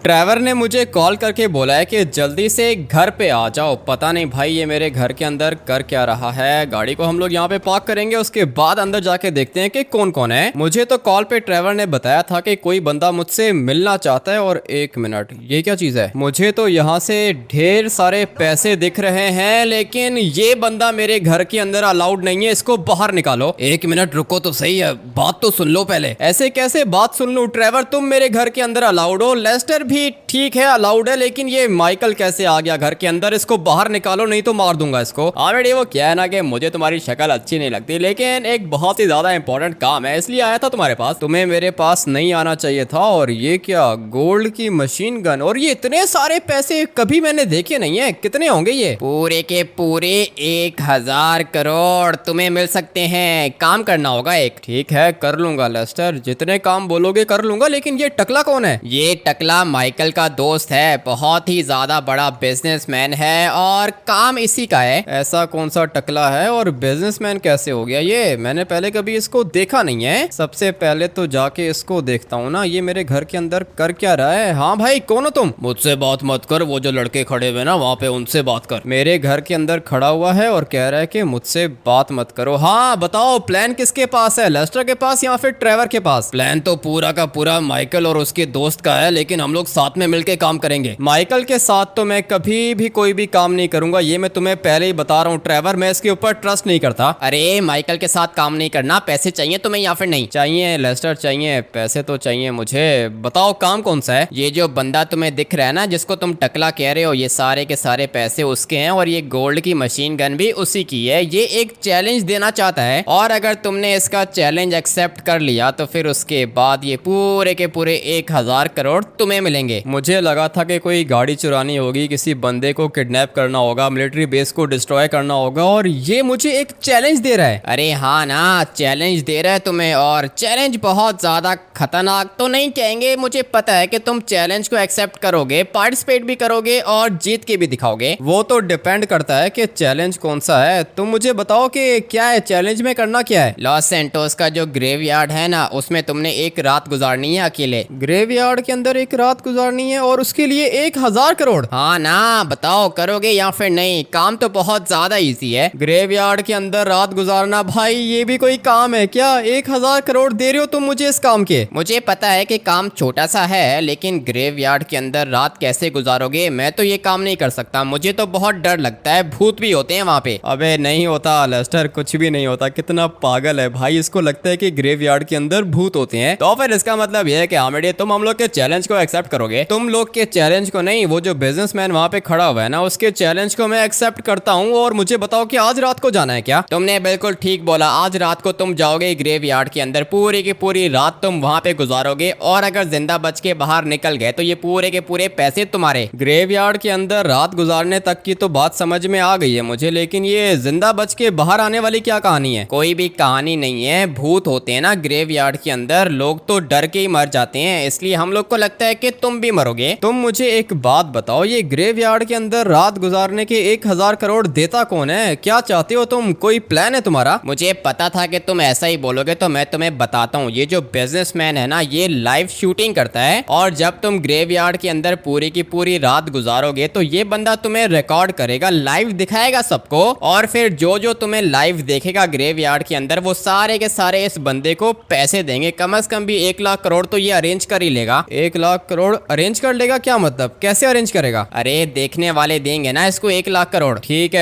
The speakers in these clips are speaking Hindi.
ट्रैवर ने मुझे कॉल करके बोला है कि जल्दी से घर पे आ जाओ। पता नहीं भाई ये मेरे घर के अंदर कर क्या रहा है। गाड़ी को हम लोग यहाँ पे पार्क करेंगे, उसके बाद अंदर जाके देखते हैं कि कौन कौन है। मुझे तो कॉल पे ट्रैवर ने बताया था कि कोई बंदा मुझसे मिलना चाहता है। और एक मिनट, ये क्या चीज है? मुझे तो यहाँ से ढेर सारे पैसे दिख रहे हैं, लेकिन ये बंदा मेरे घर के अंदर अलाउड नहीं है। इसको बाहर निकालो। एक मिनट रुको तो सही है, बात तो सुन लो पहले। ऐसे कैसे बात सुन लूं? ट्रैवर तुम मेरे घर के अंदर अलाउड हो, लेस्टर भी ठीक है अलाउड है, लेकिन ये माइकल कैसे आ गया घर के अंदर? इसको बाहर निकालो नहीं तो मार दूंगा इसको। ऑलरेडी वो क्या है ना कि मुझे तुम्हारी शक्ल अच्छी नहीं लगती, लेकिन एक बहुत ही ज्यादा इंपॉर्टेंट काम है इसलिए आया था तुम्हारे पास। तुम्हें मेरे पास नहीं आना चाहिए था। और ये क्या, गोल्ड की मशीन गन? और ये इतने सारे पैसे कभी मैंने देखे नहीं है। कितने होंगे ये? पूरे के पूरे 1000 करोड़ तुम्हें मिल सकते हैं। काम करना होगा एक। ठीक है कर लूंगा लेस्टर, जितने काम बोलोगे कर लूंगा। लेकिन ये टकला कौन है? ये टकला माइकल का दोस्त है, बहुत ही ज्यादा बड़ा बिजनेसमैन है और काम इसी का है। ऐसा कौन सा टकला है और बिजनेसमैन कैसे हो गया ये? मैंने पहले कभी इसको देखा नहीं है। सबसे पहले तो जाके इसको देखता हूँ ना, ये मेरे घर के अंदर कर क्या रहा है। हाँ भाई कौन हो तुम? मुझसे बात मत कर, वो जो लड़के खड़े हुए ना वहाँ पे उनसे बात कर। मेरे घर के अंदर खड़ा हुआ है और कह रहा है कि मुझसे बात मत करो। हाँ बताओ, प्लान किसके पास है? लेस्टर के पास या फिर ट्रेवर के पास? प्लान तो पूरा का पूरा माइकल और उसके दोस्त का है, लेकिन हम लोग साथ में मिलके काम करेंगे। माइकल के साथ तो मैं कभी भी कोई भी काम नहीं करूंगा, ये मैं तुम्हें पहले ही बता रहा हूँ ट्रेवर। मैं इसके ऊपर ट्रस्ट नहीं करता। अरे माइकल के साथ काम नहीं करना। पैसे चाहिए तुम्हें या फिर नहीं चाहिए? लेस्टर चाहिए, पैसे तो चाहिए मुझे। बताओ काम कौन सा है? ये जो बंदा तुम्हें दिख रहा है ना, जिसको तुम टकला कह रहे हो, ये सारे के सारे पैसे उसके हैं और ये गोल्ड की मशीन गन भी उसी की है। ये एक चैलेंज देना चाहता है और अगर तुमने इसका चैलेंज एक्सेप्ट कर लिया तो फिर उसके बाद ये पूरे के पूरे 1000 करोड़ तुम्हें मिलेंगे। मुझे लगा था कि कोई गाड़ी चुरानी होगी, किसी बंदे को किडनैप करना होगा, मिलिट्री बेस को डिस्ट्रॉय करना होगा, और ये मुझे एक चैलेंज दे रहा है। अरे हाँ ना, चैलेंज दे रहा है तुम्हें, और चैलेंज बहुत ज्यादा खतरनाक तो नहीं कहेंगे। मुझे पता है कि तुम चैलेंज को एक्सेप्ट करोगे, पार्टिसिपेट भी करोगे और जीत के भी दिखाओगे। वो तो डिपेंड करता है कि चैलेंज कौन सा है। तुम मुझे बताओ कि क्या है चैलेंज में, करना क्या है? लॉस सैंटोस का जो ग्रेवयार्ड है ना, उसमें तुमने एक रात गुजारनी है अकेले। ग्रेवयार्ड के अंदर एक रात गुजारनी है और उसके लिए 1000 करोड़? हाँ ना, बताओ करोगे या फिर नहीं? काम तो बहुत ज्यादा इजी है। ग्रेवयार्ड के अंदर रात गुजारना, भाई ये भी कोई काम है क्या? 1000 करोड़ दे रहे हो तुम मुझे इस काम के? मुझे पता है कि काम छोटा सा है, लेकिन ग्रेवयार्ड के अंदर रात कैसे गुजारोगे? मैं तो ये काम नहीं कर सकता, मुझे तो बहुत डर लगता है। भूत भी होते हैं वहाँ पे। अबे नहीं होता लेस्टर, कुछ भी नहीं होता। कितना पागल है भाई, इसको लगता है कि ग्रेवयार्ड के अंदर भूत होते हैं। तो फिर इसका मतलब यह है कि हामिडी तुम हम लोग के चैलेंज को एक्सेप्ट करोगे? तुम लोग के चैलेंज को नहीं, वो जो बिजनेसमैन वहाँ पे खड़ा हुआ है ना, उसके चैलेंज को मैं एक्सेप्ट करता हूँ। और मुझे बताओ कि आज रात को जाना है क्या? तुमने बिल्कुल ठीक बोला, आज रात को तुम जाओगे ग्रेवयार्ड के अंदर। पूरी की पूरी रात तुम वहाँ पे गुजारोगे और अगर जिंदा बच के बाहर निकल गए तो ये पूरे के पूरे पैसे तुम्हारे। ग्रेवयार्ड के अंदर रात गुजारने तक की तो बात समझ में आ गई है मुझे, लेकिन ये जिंदा बच के बाहर आने वाली क्या कहानी है? कोई भी कहानी नहीं है, भूत होते हैं ना ग्रेवयार्ड के अंदर, लोग तो डर के ही मर जाते हैं, इसलिए हम लोग को लगता है कि तुम भी मरोगे। तुम मुझे एक बात बताओ, ये ग्रेवयार्ड के अंदर रात गुजारने के 1000 करोड़ देता कौन है? क्या चाहते हो तुम? कोई प्लान है तुम्हारा? मुझे पता था कि तुम ऐसा ही बोलोगे, तो मैं तुम्हें बताता हूँ। ये जो बिजनेसमैन है ना, ये लाइव शूटिंग करता है और जब तुम ग्रेवयार्ड के अंदर पूरी की पूरी रात गुजारोगे तो ये बंदा तुम्हें रिकॉर्ड करेगा, लाइव दिखाएगा सबको, और फिर जो जो तुम्हें लाइव देखेगा ग्रेवयार्ड के अंदर, वो सारे के सारे इस बंदे को पैसे देंगे। कम से कम भी 1 लाख करोड़ तो ये अरेंज कर ही लेगा। 1 लाख करोड़ अरेंज कर लेगा? क्या मतलब, कैसे अरेंज करेगा? अरे देखने वाले देंगे ना इसको 1 लाख करोड़। ठीक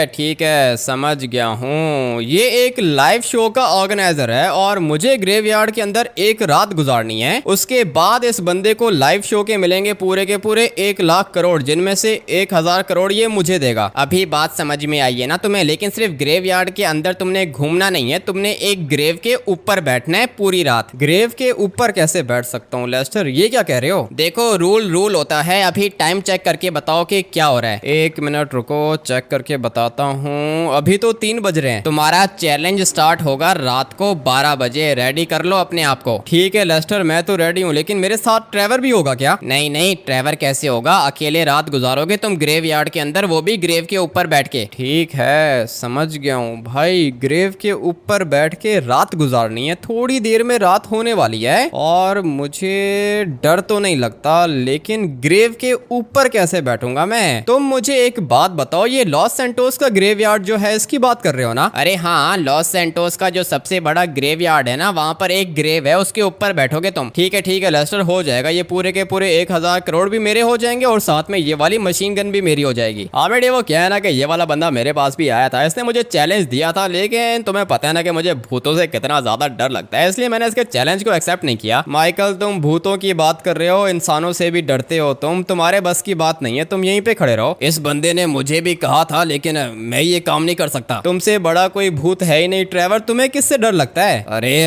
है समझ गया हूँ। ये एक लाइव शो का ऑर्गेनाइजर है और मुझे ग्रेवयार्ड के अंदर एक रात गुजारनी है। उसके बाद इस बंदे को लाइव शो के मिलेंगे पूरे के पूरे 1 लाख करोड़, जिनमें से 1000 करोड़ ये मुझे देगा। अभी बात समझ में आई है ना तुम्हें? लेकिन सिर्फ ग्रेवयार्ड के अंदर तुमने घूमना नहीं है, तुमने एक ग्रेव के ऊपर बैठना है पूरी रात। ग्रेव के ऊपर कैसे बैठ सकता हूँ लेस्टर, ये क्या कह रहे हो? देखो रूल होता है। अभी टाइम चेक करके बताओ कि क्या हो रहा है। 1 मिनट रुको, चेक करके बताता हूँ। अभी तो 3 बज रहे हैं। तुम्हारा चैलेंज स्टार्ट होगा रात को 12 बजे। रेडी कर लो अपने आप को। ठीक है लेस्टर, मैं तो रेडी हूँ, लेकिन मेरे साथ ट्रेवर भी होगा क्या? नहीं, ट्रेवर कैसे होगा? अकेले रात गुजारोगे तुम ग्रेवयार्ड के अंदर, वो भी ग्रेव के ऊपर बैठ के। ठीक है समझ गया हूँ भाई, ग्रेव के ऊपर बैठ के रात गुजारनी है। थोड़ी देर में रात होने वाली है और मुझे डर तो नहीं लगता, लेकिन ग्रेव के ऊपर कैसे बैठूंगा मैं? तुम मुझे एक बात बताओ, ये लॉस सैंटोस का ग्रेवयार्ड जो है इसकी बात कर रहे हो ना? अरे हाँ, लॉस सैंटोस का जो सबसे बड़ा ग्रेवयार्ड है ना, वहाँ पर एक ग्रेव है, उसके ऊपर बैठोगे तुम। ठीक है लेस्टर, हो जाएगा। ये पूरे के पूरे 1000 करोड़ भी मेरे हो जाएंगे और साथ में ये वाली मशीन गन भी मेरी हो जाएगी। हाँ बेटे, वो क्या है ना कि ये वाला बंदा मेरे पास भी आया था, इसने मुझे चैलेंज दिया था, लेकिन तुम्हें पता है ना कि मुझे भूतों से कितना ज्यादा डर लगता है, इसलिए मैंने इसके चैलेंज को एक्सेप्ट नहीं किया। माइकल, तुम भूतों की बात कर रहे हो, इंसानों से भी डरते हो तुम, तुम्हारे बस की बात नहीं है, तुम यहीं पे खड़े रहो। इस बंदे ने मुझे भी कहा था, लेकिन मैं ये काम नहीं कर सकता। तुमसे बड़ा कोई भूत है ही नहीं ट्रेवर, तुम्हें किससे डर लगता है? अरे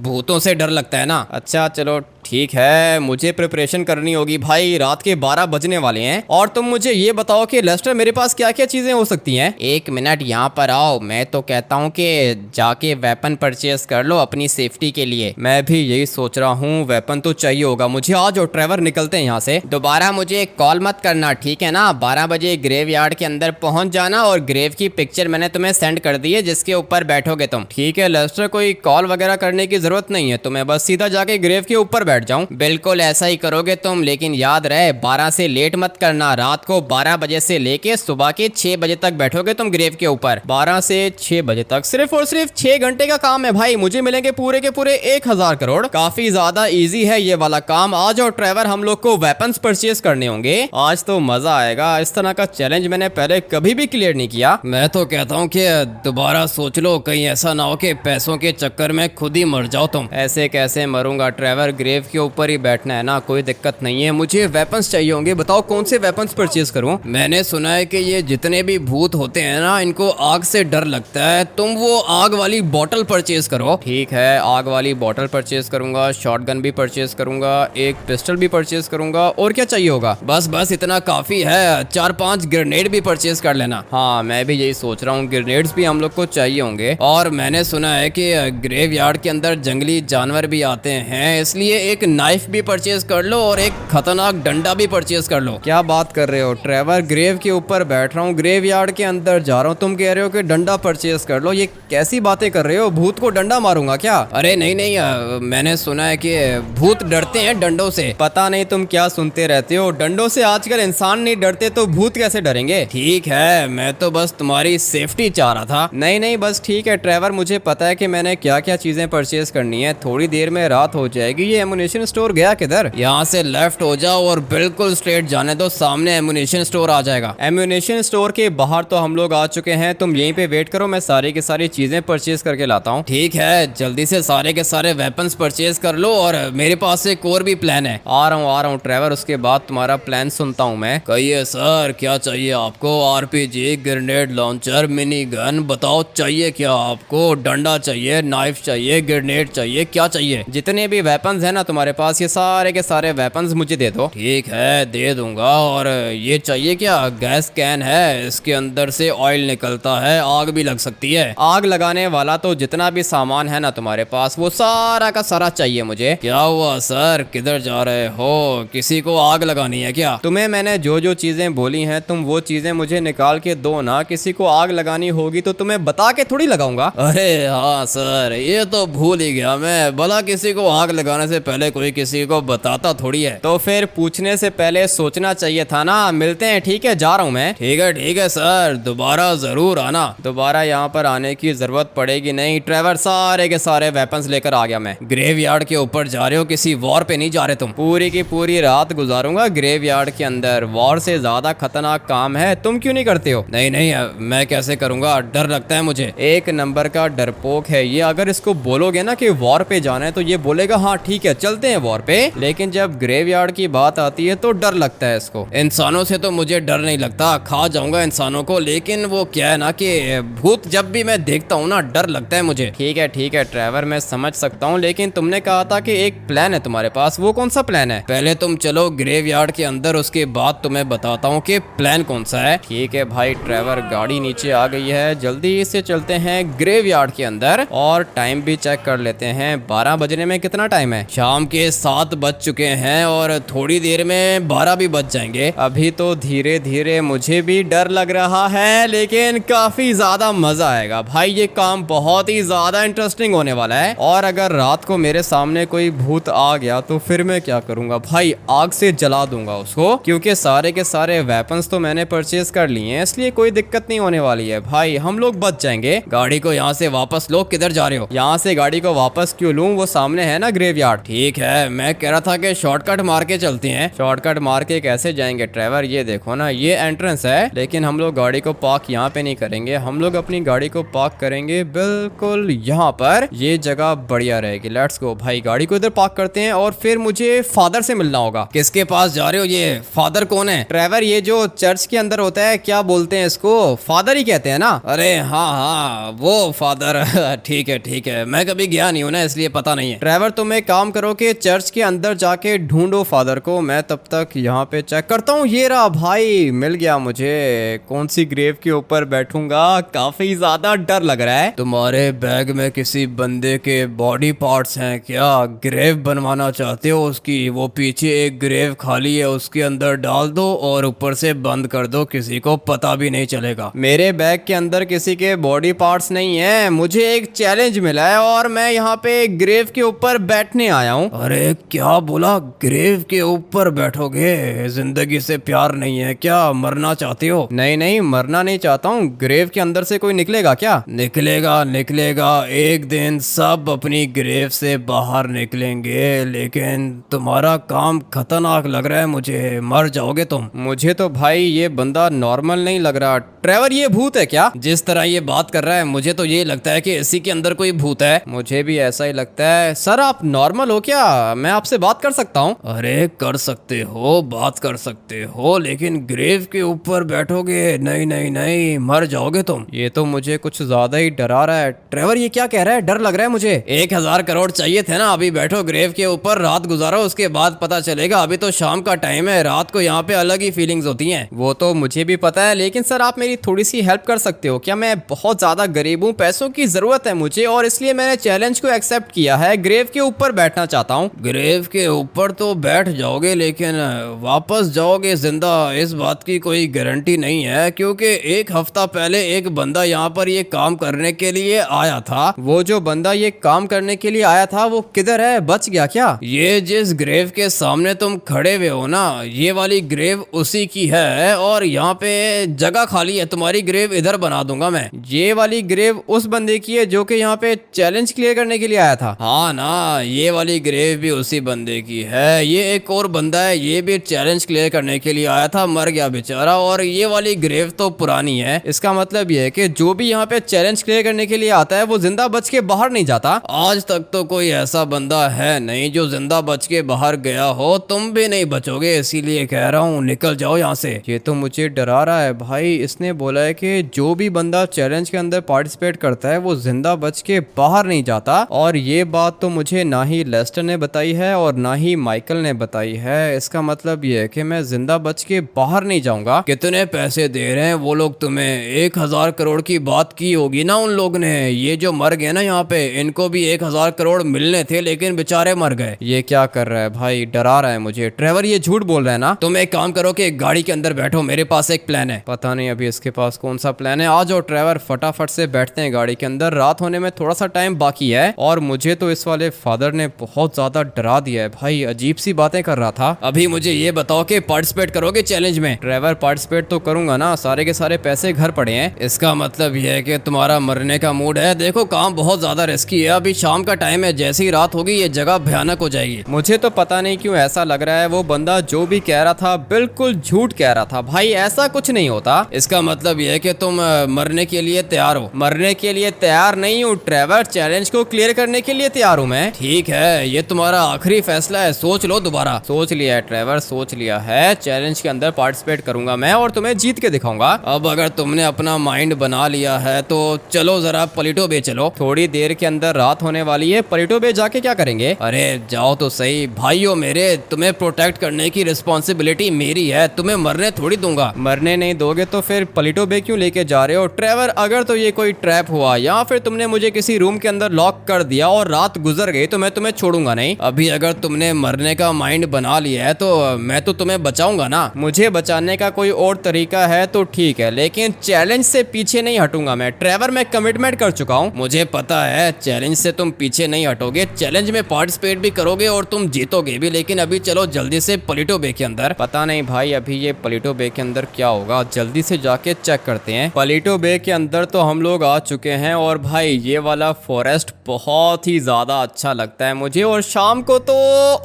भूतों से डर लगता है ना। अच्छा चलो ठीक है, मुझे प्रिपरेशन करनी होगी भाई, रात के 12 बजने वाले हैं। और तुम मुझे ये बताओ कि लेस्टर मेरे पास क्या क्या चीजें हो सकती हैं? एक मिनट यहाँ पर आओ, मैं तो कहता हूँ कि जाके वेपन परचेस कर लो अपनी सेफ्टी के लिए। मैं भी यही सोच रहा हूँ, वेपन तो चाहिए होगा मुझे। आज और ट्रेवर निकलते हैं यहाँ से। दोबारा मुझे कॉल मत करना, ठीक है ना? 12 बजे ग्रेव यार्ड के अंदर पहुंच जाना और ग्रेव की पिक्चर मैंने तुम्हें सेंड कर दी है जिसके ऊपर बैठोगे तुम। ठीक है लेस्टर, कोई कॉल वगैरह करने की जरूरत नहीं है तुम्हें, बस सीधा जाके ग्रेव के ऊपर बैठ जाऊं। बिल्कुल ऐसा ही करोगे तुम, लेकिन याद रहे 12 से लेट मत करना। रात को 12 बजे से लेके सुबह के 6 बजे तक बैठोगे तुम ग्रेव के ऊपर। 12 से 6 बजे तक सिर्फ और सिर्फ 6 घंटे का काम है भाई, मुझे मिलेंगे पूरे के पूरे 1000 करोड़। काफी ज्यादा इजी है ये वाला काम। आज और ट्रेवर हम लोग को वेपन्स परचेज करने होंगे, आज तो मजा आएगा। इस तरह का चैलेंज मैंने पहले कभी भी क्लियर नहीं किया। मैं तो कहता हूँ कि दोबारा सोच लो, कहीं ऐसा ना हो कि पैसों के चक्कर में खुद ही मर जाओ तुम। ऐसे कैसे मरूंगा ट्रेवर, ग्रेव के ऊपर ही बैठना है ना, कोई दिक्कत नहीं है। मुझे वेपन्स चाहिए होंगे, बताओ कौन से वेपन्स परचेज करूं? मैंने सुना है कि ये जितने भी भूत होते हैं ना, इनको आग से डर लगता है, तुम वो आग वाली बोतल परचेज करो। ठीक है, आग वाली बोतल परचेज करूंगा, शॉटगन भी परचेज करूंगा, एक पिस्टल भी परचेज करूंगा। और क्या चाहिए होगा? बस इतना काफी है। 4-5 ग्रेनेड भी परचेज कर लेना। हाँ मैं भी यही सोच रहा हूँ, ग्रेनेड्स भी हम लोग को चाहिए होंगे। और मैंने सुना है कि ग्रेव यार्ड के अंदर जंगली जानवर भी आते हैं, इसलिए एक नाइफ भी परचेज कर लो और एक खतरनाक डंडा भी परचेज कर लो। क्या बात कर रहे हो ट्रेवर, ग्रेव के ऊपर बैठ रहा हूँ, ग्रेव यार्ड के अंदर जा रहा हूँ, तुम कह रहे हो कि डंडा परचेज कर लो? ये कैसी बातें कर रहे हो? भूत को डंडा मारूंगा क्या? अरे नहीं, मैंने सुना है कि भूत डरते हैं डंडों से। पता नहीं तुम क्या सुनते रहते हो, डंडों से आजकल इंसान नहीं डरते तो भूत कैसे डरेंगे? ठीक है, मैं तो बस तुम्हारी सेफ्टी चाह रहा था। नहीं बस ठीक है ट्रेवर, मुझे पता है कि मैंने क्या क्या चीजें परचेज करनी है। थोड़ी देर में रात हो जाएगी। ये एमुनेशन स्टोर गया किधर? यहाँ से लेफ्ट हो जाओ और बिल्कुल स्ट्रेट जाने दो, सामने एमुनेशन स्टोर आ जाएगा। एमुनेशन स्टोर के बाहर तो हम लोग आ चुके हैं, तुम यहीं पे वेट करो, मैं सारी की सारी चीजें परचेज करके लाता हूँ। ठीक है, जल्दी से सारे के सारे वेपन्स परचेज कर लो, और मेरे पास एक और भी प्लान है। आ रहा हूँ ट्रेवर, उसके बाद तुम्हारा प्लान सुनता हूँ मैं। कहिए सर, क्या चाहिए आपको? RPG, grenade launcher, mini gun, बताओ चाहिए क्या आपको? डंडा चाहिए, नाइफ चाहिए, ग्रेनेड चाहिए, क्या चाहिए? जितने भी वेपन्स है ना तुम्हारे पास, ये सारे के सारे वेपन्स मुझे दे दो। ठीक है, दे दूंगा। और ये चाहिए क्या? गैस कैन है, इसके अंदर से ऑयल निकलता है, आग भी लग सकती है। आग लगाने वाला तो जितना भी सामान है ना तुम्हारे पास, वो सारा का सारा चाहिए मुझे। क्या हुआ सर, किधर जा रहे हो? किसी को आग लगानी है क्या? तुम्हें मैंने जो जो चीजें बोली हैं, तुम वो चीजें मुझे निकाल के दो ना। किसी को आग लगानी होगी तो तुम्हें बता के थोड़ी लगाऊंगा। अरे हाँ सर, ये तो भूल ही गया मैं, भला किसी को आग लगाने से पहले कोई किसी को बताता थोड़ी है। तो फिर पूछने से पहले सोचना चाहिए था ना। मिलते हैं, ठीक है, जा रहा हूँ मैं। ठीक है सर, दोबारा जरूर आना। दोबारा यहाँ पर आने की जरूरत पड़ेगी नहीं ट्रेवर, सारे के सारे वेपन्स लेकर आ गया मैं। ग्रेव यार्ड के ऊपर जा रहे हो, किसी वॉर पे नहीं जा रहे तुम। पूरी की पूरी रात गुजारूंगा ग्रेव यार्ड के अंदर, वॉर से ज्यादा खतरनाक काम है, तुम क्यों नहीं करते हो? नहीं मैं कैसे करूंगा, डर लगता है मुझे। एक नंबर का डरपोक है ये, अगर इसको बोलोगे ना कि वॉर पे जाना है तो ये बोलेगा हाँ ठीक है चलते हैं वॉर पे, लेकिन जब ग्रेवयार्ड की बात आती है तो डर लगता है इसको। इंसानों से तो मुझे डर नहीं लगता, खा जाऊंगा इंसानों को, लेकिन वो क्या है ना कि भूत जब भी मैं देखता हूँ ना डर लगता है मुझे। ठीक है ट्रेवर, मैं समझ सकता हूँ, लेकिन तुमने कहा था कि एक प्लान है तुम्हारे पास, वो कौन सा प्लान है? पहले तुम चलो ग्रेवयार्ड के अंदर, उसके बाद तुम्हें बताता हूँ कि प्लान कौन सा है। ठीक है भाई ट्रेवर, गाड़ी नीचे आ गई है, जल्दी से चलते हैं ग्रेवयार्ड के अंदर और टाइम भी चेक कर लेते हैं। 12 बजने में कितना टाइम है? शाम के 7 बज चुके हैं और थोड़ी देर में 12 भी बज जाएंगे। अभी तो धीरे धीरे मुझे भी डर लग रहा है, लेकिन काफी ज्यादा मजा आएगा भाई, ये काम बहुत ही ज्यादा इंटरेस्टिंग होने वाला है। और अगर रात को मेरे सामने कोई भूत आ गया तो फिर मैं क्या करूंगा भाई, भाई आग से जला दूंगा उसको, क्योंकि सारे के सारे वेपन्स तो मैंने परचेज कर लिए हैं, इसलिए कोई दिक्कत नहीं होने वाली है भाई, हम लोग बच जाएंगे। गाड़ी को यहाँ से वापस लो, किधर जा रहे हो? यहाँ से गाड़ी को वापस क्यों लूं, वो सामने है ना ग्रेवयार्ड। ठीक है, मैं कह रहा था कि शॉर्टकट मार के चलते हैं। शॉर्टकट मार के कैसे जाएंगे ट्रेवर? ये देखो ना, ये एंट्रेंस है, लेकिन हम लोग गाड़ी को पार्क यहाँ पे नहीं करेंगे, हम लोग अपनी गाड़ी को पार्क करेंगे बिल्कुल यहाँ पर। ये जगह बढ़िया रहेगी। लेट्स गो भाई, गाड़ी को इधर पार्क करते हैं और फिर मुझे फादर से मिलना होगा। किसके पास जा रहे हो? ये फादर कौन है? ट्रेवर, ये जो चर्च के अंदर होता है, क्या बोलते हैं इसको? फादर ही कहते हैं ना? अरे हाँ हाँ, वो फादर। ठीक है ठीक है, मैं कभी गया नहीं हूँ ना, इसलिए पता नहीं है। ट्रेवर, तुम एक काम करो कि चर्च के अंदर जाके ढूंढो फादर को, मैं तब तक यहाँ पे चेक करता हूँ। ये रहा भाई, मिल गया मुझे। कौन सी ग्रेव के ऊपर बैठूंगा? काफी ज्यादा डर लग रहा है। तुम्हारे बैग में किसी बंदे के बॉडी पार्ट्स हैं क्या? ग्रेव बनवाना चाहते हो उसकी? वो पीछे एक ग्रेव खाली है, उसके अंदर डाल दो और ऊपर से बंद कर दो, किसी को पता भी नहीं चलेगा। मेरे बैग के अंदर किसी के बॉडी पार्ट्स नहीं है, मुझे एक चैलेंज मिला है और मैं यहाँ पे ग्रेव के ऊपर बैठने आया हूँ। अरे क्या बोला? ग्रेव के ऊपर बैठोगे? जिंदगी से प्यार नहीं है क्या? मरना चाहते हो? नहीं नहीं, मरना नहीं चाहता हूँ। ग्रेव के अंदर से कोई निकलेगा क्या? निकलेगा निकलेगा, एक दिन सब अपनी ग्रेव से बाहर निकलेंगे, लेकिन तुम्हारा काम खतरनाक लग रहा है मुझे, मर जाओगे तुम। मुझे तो भाई ये बंदा नॉर्मल नहीं लग रहा। ट्रेवर, ये भूत है क्या? जिस तरह ये बात कर रहा है, मुझे तो ये लगता है कि इसी के अंदर कोई भूत है। मुझे भी ऐसा ही लगता है। सर, आप नॉर्मल हो क्या? मैं आपसे बात कर सकता हूँ? अरे कर सकते हो, बात कर सकते हो, लेकिन ग्रेव के ऊपर बैठोगे? नहीं नहीं नहीं, मर जाओगे तुम। ये तो मुझे कुछ ज्यादा ही डरा रहा है। ट्रेवर, ये क्या कह रहा है? डर लग रहा है मुझे। 1000 करोड़ चाहिए थे ना? अभी बैठो ग्रेव के ऊपर, रात गुजारो, उसके बाद पता चलेगा। अभी तो शाम का टाइम है, रात को यहाँ पे अलग ही फीलिंग्स होती हैं। वो तो मुझे भी पता है, लेकिन सर आप मेरी थोड़ी सी हेल्प कर सकते हो क्या? मैं बहुत ज्यादा गरीब हूँ, पैसों की जरूरत है मुझे, और इसलिए मैंने चैलेंज को एक्सेप्ट किया है। ग्रेव के ऊपर बैठना चाहता हूँ। ग्रेव के ऊपर तो बैठ जाओगे, लेकिन वापस जाओगे जिंदा, इस बात की कोई गारंटी नहीं है, क्योंकि एक हफ्ता पहले एक बंदा यहाँ पर ये काम करने के लिए आया था। वो जो बंदा ये काम करने के लिए आया था, वो किधर है? बच गया क्या? ये जिस ग्रेव के सामने तुम खड़े हुए हो ना, ये वाली ग्रेव उसी की है, और यहाँ पे जगह खाली है, तुम्हारी ग्रेव इधर बना दूंगा मैं। ये वाली ग्रेव उस बंदे की है जो कि यहाँ पे चैलेंज क्लियर करने के लिए आया था। हाँ ना, ये वाली ग्रेव भी उसी बंदे की है। ये एक और बंदा है, ये भी चैलेंज क्लियर करने के लिए आया था, मर गया बेचारा। और ये वाली ग्रेव तो पुरानी है। इसका मतलब ये है कि जो भी यहाँ पे चैलेंज क्लियर करने के लिए आता है, वो जिंदा बच के बाहर नहीं जाता। आज तक तो कोई ऐसा बंदा है नहीं जो जिंदा बच के बाहर गया हो। तुम भी नहीं बचोगे, इसीलिए कह रहा हूँ निकल जाओ यहाँ से। ये तो मुझे डरा रहा है भाई। इसने बोला है कि जो भी बंदा चैलेंज के अंदर पार्टिसिपेट करता है, वो जिंदा बच के बाहर नहीं जाता। और ये बात तो मुझे ना ही लेस्टर ने बताई है और ना ही माइकल ने बताई है। इसका मतलब ये है कि मैं जिंदा बच के बाहर नहीं जाऊंगा। कितने पैसे दे रहे हैं वो लोग तुम्हें? 1000 करोड़ की बात की होगी ना उन लोग ने। ये जो मर गए ना यहाँ पे, इनको भी 1000 करोड़ मिलने थे, लेकिन बेचारे मर गए। ये क्या कर रहा है भाई? डरा रहा है मुझे। ट्रेवर, ये झूठ बोल रहा है ना? तुम एक काम करो कि गाड़ी के अंदर बैठो, मेरे पास एक प्लान है। पता नहीं अभी इसके पास कौन सा प्लान है। आ जाओ ट्रेवर, फटाफट से बैठते हैं गाड़ी के अंदर। रात होने में थोड़ा सा टाइम बाकी है, और मुझे तो इस वाले फादर ने बहुत ज्यादा डरा दिया है भाई। अजीब सी बातें कर रहा था। अभी मुझे ये बताओ कि पार्टिसिपेट करोगे चैलेंज में? ट्रेवर, पार्टिसिपेट तो करूंगा ना, सारे के सारे पैसे घर पड़े हैं। इसका मतलब ये है कि तुम्हारा मरने का मूड है। देखो काम बहुत ज्यादा रिस्की है, अभी शाम का टाइम है, जैसे ही रात होगी ये जगह भयानक हो जाएगी। मुझे तो पता नहीं क्यों ऐसा लग रहा है वो बंदा जो भी कह रहा था बिल्कुल झूठ कह रहा था भाई। ऐसा कुछ नहीं होता। इसका मतलब ये है कि तुम मरने के लिए तैयार हो? मरने के लिए तैयार नहीं हूँ ट्रेवर, चैलेंज को क्लियर करने के लिए तैयार हूँ मैं। ठीक है, ये तुम्हारा आखिरी फैसला है, सोच लो दोबारा। सोच लिया है ट्रेवर, सोच लिया है। चैलेंज के अंदर पार्टिसिपेट करूंगा मैं और तुम्हें जीत के दिखाऊंगा। अब अगर तुमने अपना माइंड बना लिया है तो चलो जरा पलिटो बे चलो। थोड़ी देर के अंदर रात होने वाली है, पलिटो बे जाके क्या करेंगे? अरे जाओ तो सही भाइयों मेरे, तुम्हें प्रोटेक्ट करने की रिस्पॉन्सिबिलिटी मेरी है, तुम्हें मरने थोड़ी दूंगा। मरने नहीं दोगे तो फिर पलिटो बे क्यों लेके जा रहे हो? ट्रेवर, अगर तो ये कोई ट्रैप हुआ या फिर तुमने मुझे किसी रूम के अंदर लॉक कर दिया और रात गुजर गई, तो मैं तुम्हें छोड़ूंगा नहीं। अभी अगर तुमने मरने का माइंड बना लिया है तो मैं तो तुम्हें बचाऊंगा ना। मुझे बचाने का कोई और तरीका है तो ठीक है, लेकिन चैलेंज से पीछे नहीं हटूंगा मैं। ट्रेवर, मैं कमिटमेंट कर चुका हूँ। मुझे पता है चैलेंज से तुम पीछे नहीं हटोगे, चैलेंज में पार्टिसिपेट भी करोगे और तुम जीतोगे भी, लेकिन लेकिन अभी चलो जल्दी से पलीटो बे के अंदर। पता नहीं भाई अभी ये पलीटो बे के अंदर क्या होगा, जल्दी से जाके चेक करते हैं। पलीटो बे के अंदर तो हम लोग आ चुके हैं और भाई ये वाला फॉरेस्ट बहुत ही ज्यादा अच्छा लगता है मुझे, और शाम को तो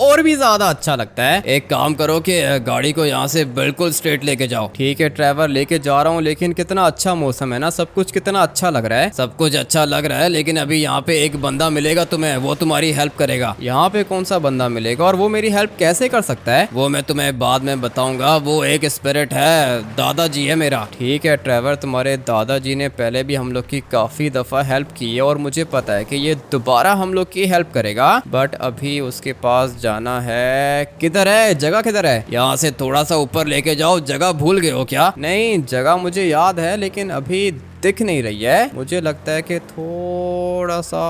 और भी ज्यादा अच्छा लगता है। एक काम करो कि गाड़ी को यहाँ से बिल्कुल स्ट्रेट लेके जाओ। ठीक है ट्रैवर, लेके जा रहा हूँ, लेकिन कितना अच्छा मौसम है ना, सब कुछ कितना अच्छा लग रहा है। सब कुछ अच्छा लग रहा है, लेकिन अभी यहाँ पे एक बंदा मिलेगा तुम्हें, वो तुम्हारी हेल्प करेगा। यहाँ पे कौन सा बंदा मिलेगा और वो मेरी हेल्प कैसे कर सकता है, वो मैं तुम्हें बाद में बताऊंगा। वो एक स्पिरिट है, दादाजी है मेरा। ठीक है ट्रैवर, तुम्हारे दादाजी ने पहले भी हम लोग की काफी दफा हेल्प की है और मुझे पता है कि ये दोबारा हम लोग की हेल्प करेगा, बट अभी उसके पास जाना है। किधर है जगह, किधर है? यहाँ से थोड़ा सा ऊपर लेके जाओ। जगह भूल गए हो क्या? नहीं जगह मुझे याद है, लेकिन अभी दिख नहीं रही है। मुझे लगता है कि थोड़ा सा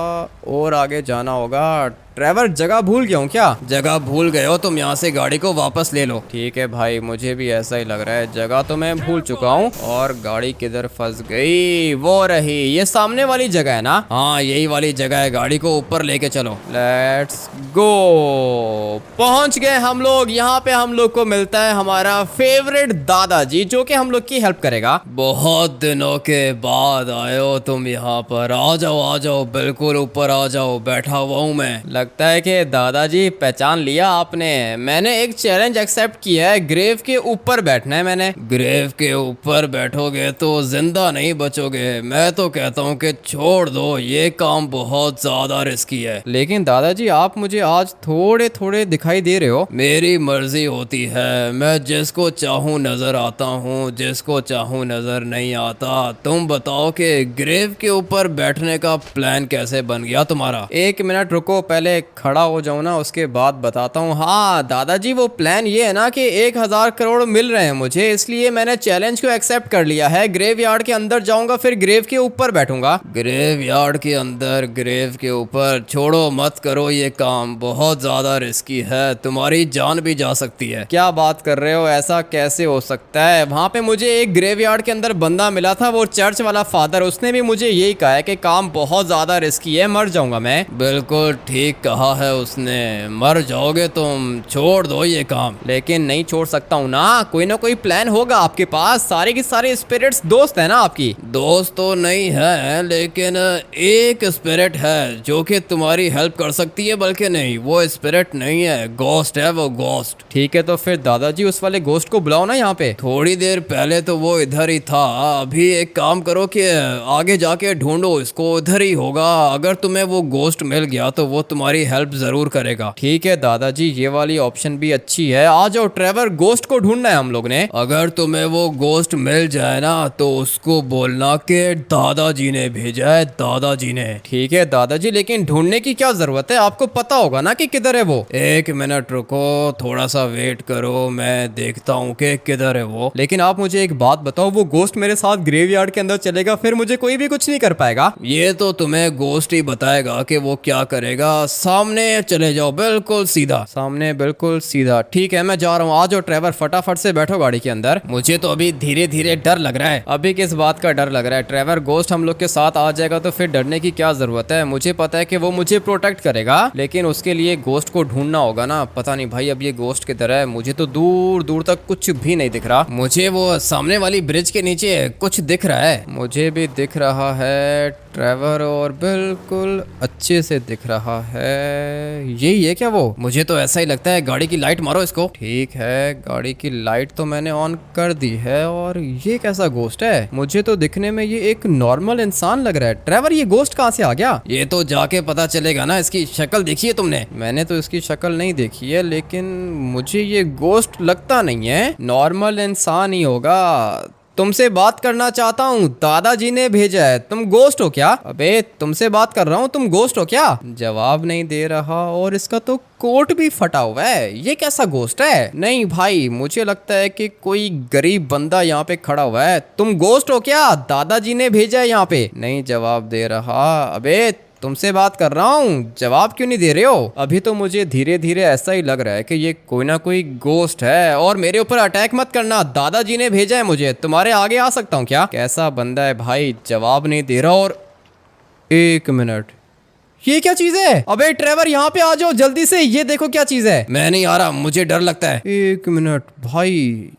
और आगे जाना होगा। ट्रैवर जगह भूल गया हूँ क्या? जगह भूल गए हो तुम, यहाँ से गाड़ी को वापस ले लो। ठीक है भाई, मुझे भी ऐसा ही लग रहा है, जगह तो मैं भूल चुका हूँ। और गाड़ी किधर फंस गई? वो रही, ये सामने वाली जगह है ना? हाँ यही वाली जगह है, गाड़ी को ऊपर लेके चलो। Let's go. पहुंच गए हम लोग। यहाँ पे हम लोग को मिलता है हमारा फेवरेट दादाजी, जो कि हम लोग की हेल्प करेगा। बहुत दिनों के बाद आए हो तुम यहाँ पर, आ जाओ बिल्कुल ऊपर आ जाओ, बैठा हुआ हूँ मैं। लगता है कि दादाजी पहचान लिया आपने। मैंने एक चैलेंज एक्सेप्ट किया है, ग्रेव के ऊपर बैठना है मैंने। ग्रेव के ऊपर बैठोगे तो जिंदा नहीं बचोगे। मैं तो कहता हूँ कि छोड़ दो, ये काम बहुत ज्यादा रिस्की है। लेकिन दादाजी आप मुझे आज थोड़े थोड़े दिखाई दे रहे हो। मेरी मर्जी होती है, मैं जिसको चाहूँ नजर आता हूँ, जिसको चाहूँ नजर नहीं आता। तुम बताओ कि ग्रेव के ऊपर बैठने का प्लान कैसे बन गया तुम्हारा? एक मिनट रुको, पहले खड़ा हो जाऊं ना, उसके बाद बताता हूँ। हाँ दादाजी, वो प्लान ये है ना कि 1000 करोड़ मिल रहे हैं मुझे, इसलिए मैंने चैलेंज को एक्सेप्ट कर लिया है। ग्रेव यार्ड के अंदर जाऊंगा, फिर ग्रेव के ऊपर बैठूंगा। ग्रेव यार्ड के अंदर, ग्रेव के ऊपर? छोड़ो मत करो ये काम, बहुत ज्यादा रिस्की है, तुम्हारी जान भी जा सकती है। क्या बात कर रहे हो, ऐसा कैसे हो सकता है? वहाँ पे मुझे एक ग्रेव यार्ड के अंदर बंदा मिला था, वो चर्च वाला फादर, उसने भी मुझे यही कहा है कि काम बहुत ज्यादा रिस्की है, मर जाऊंगा मैं। बिल्कुल ठीक कहा है उसने, मर जाओगे तुम, छोड़ दो ये काम। लेकिन नहीं छोड़ सकता हूँ ना, कोई ना कोई प्लान होगा आपके पास। सारे के सारे स्पिरिट्स दोस्त है ना आपकी? दोस्त तो नहीं है, लेकिन एक स्पिरिट है जो कि तुम्हारी हेल्प कर सकती है। बल्कि नहीं, वो स्पिरिट नहीं है, गोस्ट है वो, गोस्ट। ठीक है तो फिर दादाजी उस वाले गोस्ट को बुलाओ ना यहाँ पे। थोड़ी देर पहले तो वो इधर ही था, अभी एक काम करो कि आगे जाके ढूंढो इसको, इधर ही होगा। अगर तुम्हें वो गोस्ट मिल गया तो वो तुम्हारी हेल्प जरूर करेगा। ठीक है दादाजी, ये वाली ऑप्शन भी अच्छी है। आ जाओ ट्रेवर, गोस्ट को ढूंढना है हम लोग ने। अगर तुम्हें वो गोस्ट मिल जाए ना तो उसको बोलना कि दादाजी ने भेजा है, दादाजी ने। ठीक है दादाजी, लेकिन ढूंढने की क्या जरूरत है? आपको पता होगा ना कि किधर है वो। एक मिनट रुको, थोड़ा सा वेट करो, मैं देखता हूँ कि किधर है वो। लेकिन आप मुझे एक बात बताओ, वो गोस्ट मेरे साथ ग्रेवयार्ड के अंदर चलेगा, फिर मुझे कोई भी कुछ नहीं कर पाएगा? ये तो तुम्हें गोस्ट ही बताएगा कि वो क्या करेगा। सामने चले जाओ, बिल्कुल सीधा सामने, बिल्कुल सीधा। ठीक है मैं जा रहा हूँ, आ जाओ ट्रेवर, फटाफट से बैठो गाड़ी के अंदर। मुझे तो अभी धीरे धीरे डर लग रहा है। अभी किस बात का डर लग रहा है ट्रेवर? गोस्ट हम लोग के साथ आ जाएगा तो फिर डरने की क्या जरूरत है? मुझे पता है कि वो मुझे प्रोटेक्ट करेगा, लेकिन उसके लिए गोस्ट को ढूंढना होगा ना। पता नहीं भाई अब ये गोस्ट किधर है, मुझे तो दूर दूर तक कुछ भी नहीं दिख रहा। मुझे वो सामने वाली ब्रिज के नीचे कुछ दिख रहा है। मुझे भी दिख रहा है ट्रेवर, और बिल्कुल अच्छे से दिख रहा है। यही है क्या वो? मुझे तो ऐसा ही लगता है। गाड़ी की लाइट मारो इसको। ठीक है, गाड़ी की लाइट तो मैंने ऑन कर दी है। और ये कैसा गोस्ट है? मुझे तो दिखने में ये एक नॉर्मल इंसान लग रहा है। ट्रेवर ये गोस्ट कहाँ से आ गया? ये तो जाके पता चलेगा ना। इसकी शक्ल देखी है तुमने? मैंने तो इसकी शक्ल नहीं देखी है, लेकिन मुझे ये गोस्ट लगता नहीं है, नॉर्मल इंसान ही होगा। तुमसे बात करना चाहता हूँ, दादाजी ने भेजा है। तुम गोस्ट हो क्या? अबे तुमसे बात कर रहा हूँ, तुम गोस्ट हो क्या? जवाब नहीं दे रहा, और इसका तो कोट भी फटा हुआ है। ये कैसा गोस्ट है? नहीं भाई, मुझे लगता है कि कोई गरीब बंदा यहाँ पे खड़ा हुआ है। तुम गोस्ट हो क्या? दादाजी ने भेजा है यहाँ पे। नहीं जवाब दे रहा। अबे तुमसे बात कर रहा हूँ, जवाब क्यों नहीं दे रहे हो? अभी तो मुझे धीरे धीरे ऐसा ही लग रहा है कि ये कोई ना कोई गोस्ट है। और मेरे ऊपर अटैक मत करना, दादाजी ने भेजा है मुझे, तुम्हारे आगे आ सकता हूँ क्या? कैसा बंदा है भाई, जवाब नहीं दे रहा। और एक मिनट, ये क्या चीज है? अबे ट्रेवर यहाँ पे आ जाओ जल्दी से, ये देखो क्या चीज है। मैं नहीं आ रहा, मुझे डर लगता है। एक मिनट भाई,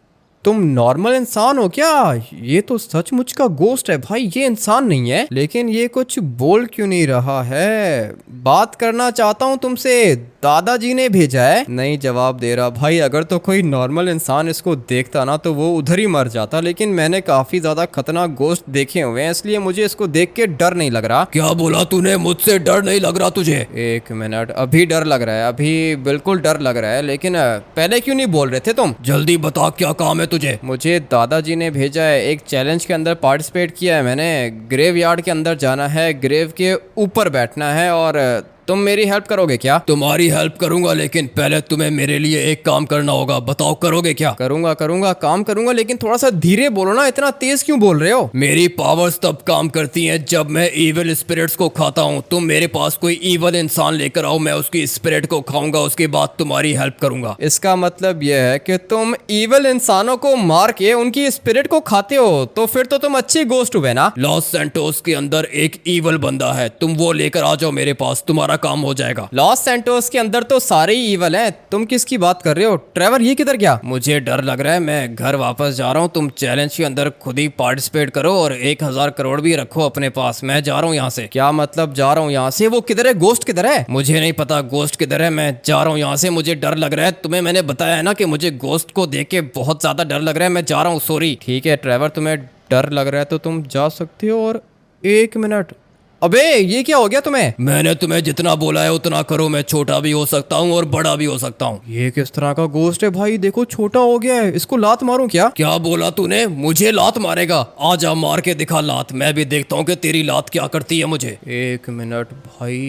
तुम नॉर्मल इंसान हो क्या? ये तो सचमुच का गोस्ट है भाई, ये इंसान नहीं है। लेकिन ये कुछ बोल क्यों नहीं रहा है? बात करना चाहता हूँ तुमसे, दादाजी ने भेजा है। नहीं जवाब दे रहा भाई। अगर तो कोई नॉर्मल इंसान इसको देखता ना तो वो उधर ही मर जाता, लेकिन मैंने काफी ज्यादा खतरनाक गोस्ट देखे हुए हैं, इसलिए मुझे इसको देख के डर नहीं लग रहा। क्या बोला तूने? मुझसे डर नहीं लग रहा तुझे? एक मिनट, अभी डर लग रहा है, अभी बिल्कुल डर लग रहा है, लेकिन पहले क्यों नहीं बोल रहे थे तुम? जल्दी बता क्या काम है तुझे? मुझे दादाजी ने भेजा है, एक चैलेंज के अंदर पार्टिसिपेट किया है मैंने। ग्रेव यार्ड के अंदर जाना है, ग्रेव के ऊपर बैठना है, और तुम मेरी हेल्प करोगे क्या? तुम्हारी हेल्प करूंगा, लेकिन पहले तुम्हें मेरे लिए एक काम करना होगा। बताओ करोगे क्या? करूंगा करूंगा, काम करूंगा, लेकिन थोड़ा सा धीरे बोलो ना, इतना तेज क्यों बोल रहे हो? मेरी पावर्स तब काम करती हैं जब मैं इविल स्पिरिट्स को खाता हूँ। तुम मेरे पास कोई इविल इंसान लेकर आओ, मैं उसकी स्पिरिट को खाऊंगा, उसके बाद तुम्हारी हेल्प करूंगा। इसका मतलब यह है कि तुम इविल इंसानों को मार के उनकी स्पिरिट को खाते हो, तो फिर तो तुम अच्छी गोस्ट हुए ना। लॉस सैंटोस के अंदर एक इविल बंदा है, तुम वो लेकर आ जाओ मेरे पास, तुम्हारा काम हो जाएगा। लॉस सैंटोस के अंदर तो सारे ही इवल हैं, तुम किसकी बात कर रहे हो? ट्रेवर ये किधर गया? मुझे डर लग रहा है, मैं घर वापस जा रहा हूँ। तुम चैलेंज के अंदर खुद ही पार्टिसिपेट करो और 1000 करोड़ भी रखो अपने पास। मैं जा रहा हूँ यहाँ से। क्या मतलब जा रहा हूँ यहाँ से? वो किधर है? गोस्ट किधर है? मुझे नहीं पता गोस्ट किधर है, मैं जा रहा हूँ यहाँ से। मुझे डर लग रहा है, तुम्हें मैंने बताया है ना कि मुझे गोस्ट को देख के बहुत ज्यादा डर लग रहा है। मैं जा रहा हूँ, सॉरी। ठीक है ट्रेवर, तुम्हें डर लग रहा है तो तुम जा सकते हो। और एक मिनट, अबे ये क्या हो गया तुम्हें? मैंने तुम्हें जितना बोला है उतना करो, मैं छोटा भी हो सकता हूँ और बड़ा भी हो सकता हूँ। ये किस तरह का गोस्ट है भाई? देखो छोटा हो गया है, इसको लात मारूं क्या? क्या बोला तूने? मुझे लात मारेगा? आजा मार के दिखा लात, मैं भी देखता हूँ कि तेरी लात क्या करती है मुझे। एक मिनट भाई,